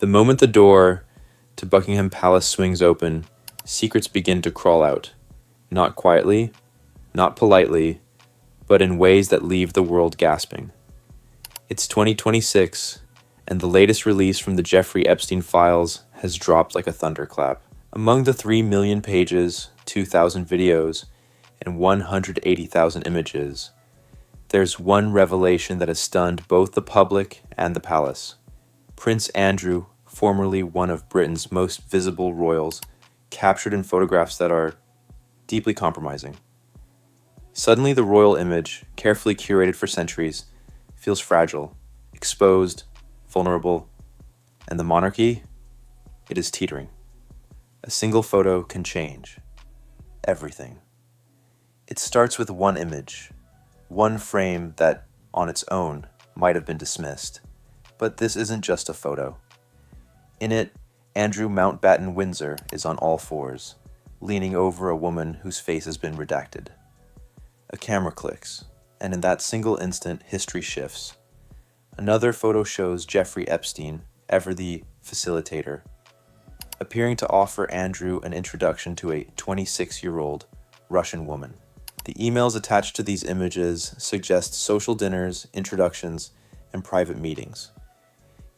The moment the door to Buckingham Palace swings open, secrets begin to crawl out. Not quietly, not politely, but in ways that leave the world gasping. It's 2026, and the latest release from the Jeffrey Epstein files has dropped like a thunderclap. Among the 3 million pages, 2,000 videos, and 180,000 images, there's one revelation that has stunned both the public and the palace. Prince Andrew, formerly one of Britain's most visible royals, captured in photographs that are deeply compromising. Suddenly, the royal image, carefully curated for centuries, feels fragile, exposed, vulnerable, and the monarchy, it is teetering. A single photo can change everything. It starts with one image, one frame that, on its own, might have been dismissed. But this isn't just a photo. In it, Andrew Mountbatten Windsor is on all fours, leaning over a woman whose face has been redacted. A camera clicks, and in that single instant, history shifts. Another photo shows Jeffrey Epstein, ever the facilitator, appearing to offer Andrew an introduction to a 26-year-old Russian woman. The emails attached to these images suggest social dinners, introductions, and private meetings,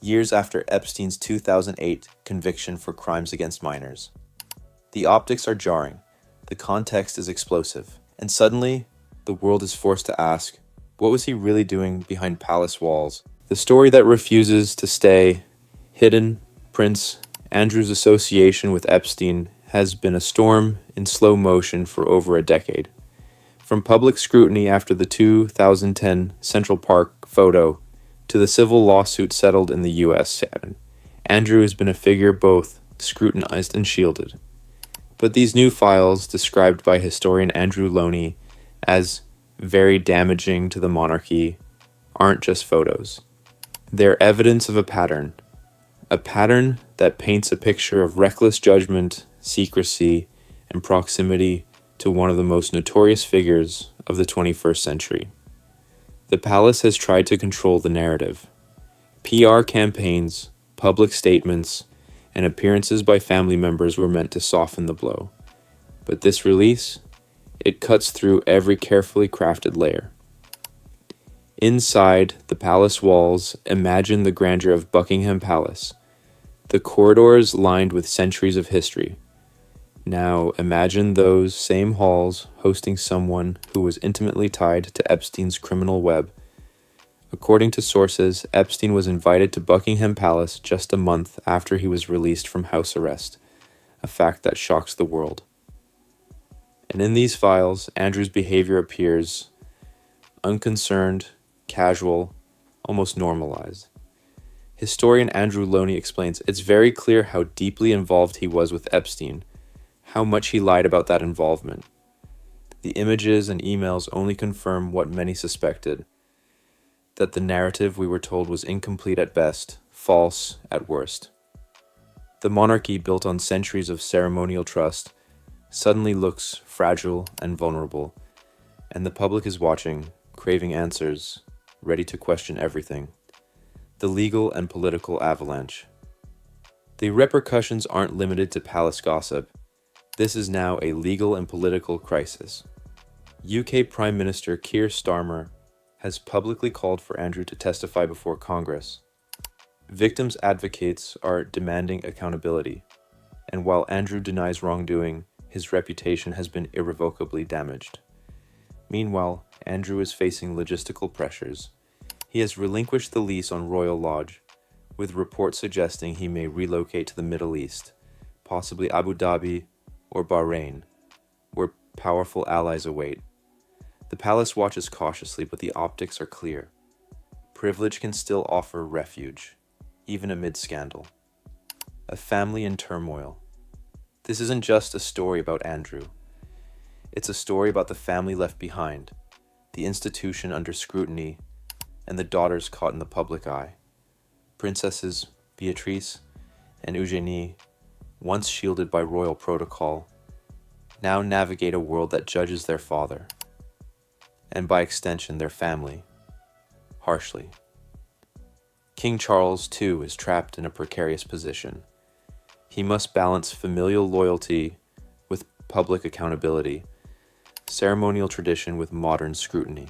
years after Epstein's 2008 conviction for crimes against minors. The optics are jarring, the context is explosive, and suddenly, the world is forced to ask, what was he really doing behind palace walls? The story that refuses to stay hidden, Prince Andrew's association with Epstein, has been a storm in slow motion for over a decade. From public scrutiny after the 2010 Central Park photo to the civil lawsuit settled in the U.S., Andrew has been a figure both scrutinized and shielded. But these new files, described by historian Andrew Lownie as very damaging to the monarchy, aren't just photos. They're evidence of a pattern that paints a picture of reckless judgment, secrecy, and proximity to one of the most notorious figures of the 21st century. The palace has tried to control the narrative. PR campaigns, public statements, and appearances by family members were meant to soften the blow. But this release, it cuts through every carefully crafted layer. Inside the palace walls, imagine the grandeur of Buckingham Palace, the corridors lined with centuries of history. Now imagine those same halls hosting someone who was intimately tied to Epstein's criminal web. According to sources, Epstein was invited to Buckingham Palace just a month after he was released from house arrest, a fact that shocks the world. And in these files, Andrew's behavior appears unconcerned, casual, almost normalized. Historian Andrew Lownie explains, it's very clear how deeply involved he was with Epstein, how much he lied about that involvement. The images and emails only confirm what many suspected, that the narrative we were told was incomplete at best, false at worst. The monarchy, built on centuries of ceremonial trust, suddenly looks fragile and vulnerable, and the public is watching, craving answers, ready to question everything. The legal and political avalanche. The repercussions aren't limited to palace gossip. This is now a legal and political crisis. UK Prime Minister Keir Starmer has publicly called for Andrew to testify before Congress. Victims' advocates are demanding accountability, and while Andrew denies wrongdoing, his reputation has been irrevocably damaged. Meanwhile, Andrew is facing logistical pressures. He has relinquished the lease on Royal Lodge, with reports suggesting he may relocate to the Middle East, possibly Abu Dhabi or Bahrain, where powerful allies await. The palace watches cautiously, but the optics are clear. Privilege can still offer refuge, even amid scandal. A family in turmoil. This isn't just a story about Andrew. It's a story about the family left behind, the institution under scrutiny, and the daughters caught in the public eye. Princesses Beatrice and Eugenie, once shielded by royal protocol, now navigate a world that judges their father, and by extension their family, harshly. King Charles, too, is trapped in a precarious position. He must balance familial loyalty with public accountability, ceremonial tradition with modern scrutiny.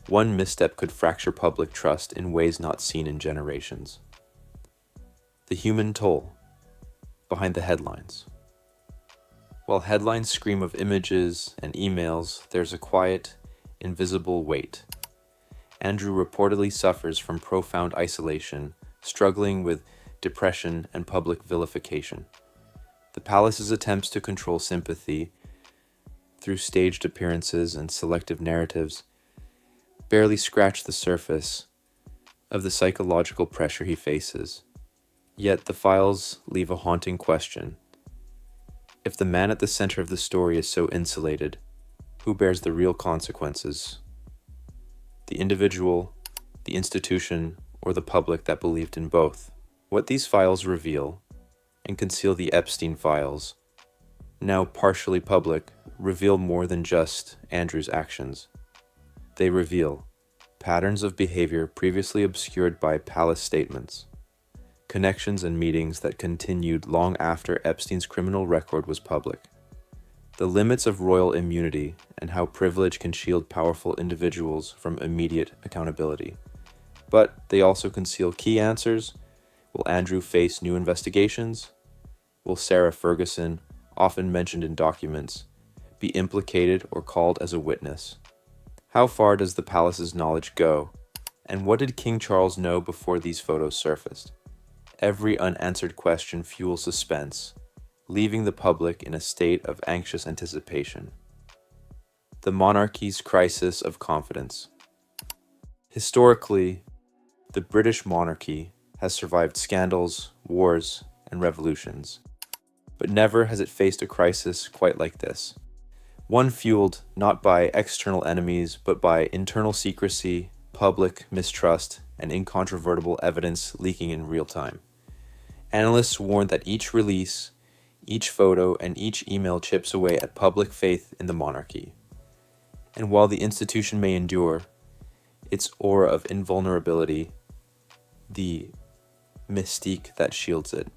One misstep could fracture public trust in ways not seen in generations. The human toll behind the headlines. While headlines scream of images and emails, there's a quiet, invisible weight. Andrew reportedly suffers from profound isolation, struggling with depression and public vilification. The palace's attempts to control sympathy through staged appearances and selective narratives barely scratch the surface of the psychological pressure he faces. Yet the files leave a haunting question. If the man at the center of the story is so insulated, who bears the real consequences? The individual, the institution, or the public that believed in both? What these files reveal, and conceal the Epstein files, now partially public, reveal more than just Andrew's actions. They reveal patterns of behavior previously obscured by palace statements, connections and meetings that continued long after Epstein's criminal record was public, the limits of royal immunity and how privilege can shield powerful individuals from immediate accountability. But they also conceal key answers. Will Andrew face new investigations? Will Sarah Ferguson, often mentioned in documents, be implicated or called as a witness? How far does the palace's knowledge go? And what did King Charles know before these photos surfaced? Every unanswered question fuels suspense, leaving the public in a state of anxious anticipation. The monarchy's crisis of confidence. Historically, the British monarchy has survived scandals, wars, and revolutions, but never has it faced a crisis quite like this. One fueled not by external enemies, but by internal secrecy, public mistrust, and incontrovertible evidence leaking in real time. Analysts warned that each release, each photo, and each email chips away at public faith in the monarchy. And while the institution may endure, its aura of invulnerability, the mystique that shields it,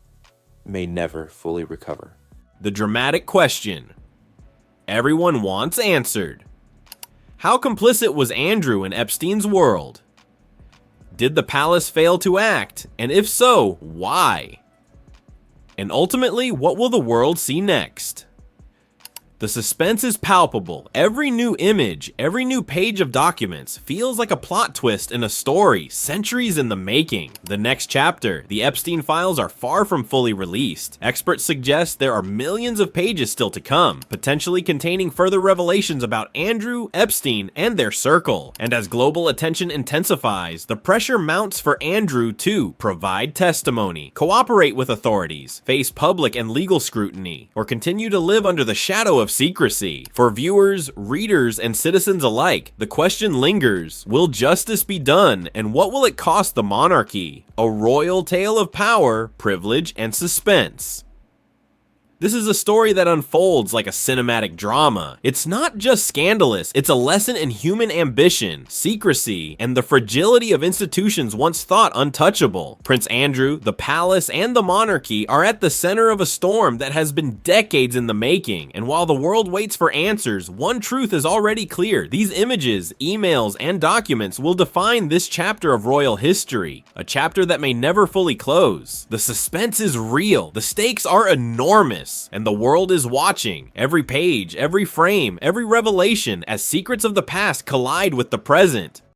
may never fully recover. The dramatic question everyone wants answered. How complicit was Andrew in Epstein's world? Did the palace fail to act? And if so, why? And ultimately, what will the world see next? The suspense is palpable. Every new image, every new page of documents feels like a plot twist in a story centuries in the making. The next chapter, the Epstein files, are far from fully released. Experts suggest there are millions of pages still to come, potentially containing further revelations about Andrew, Epstein, and their circle. And as global attention intensifies, the pressure mounts for Andrew to provide testimony, cooperate with authorities, face public and legal scrutiny, or continue to live under the shadow of secrecy. For viewers, readers, and citizens alike, the question lingers: will justice be done, and what will it cost the monarchy? A royal tale of power, privilege, and suspense. This is a story that unfolds like a cinematic drama. It's not just scandalous, it's a lesson in human ambition, secrecy, and the fragility of institutions once thought untouchable. Prince Andrew, the palace, and the monarchy are at the center of a storm that has been decades in the making, and while the world waits for answers, one truth is already clear: these images, emails, and documents will define this chapter of royal history, a chapter that may never fully close. The suspense is real, the stakes are enormous, and the world is watching. Every page, every frame, every revelation, as secrets of the past collide with the present.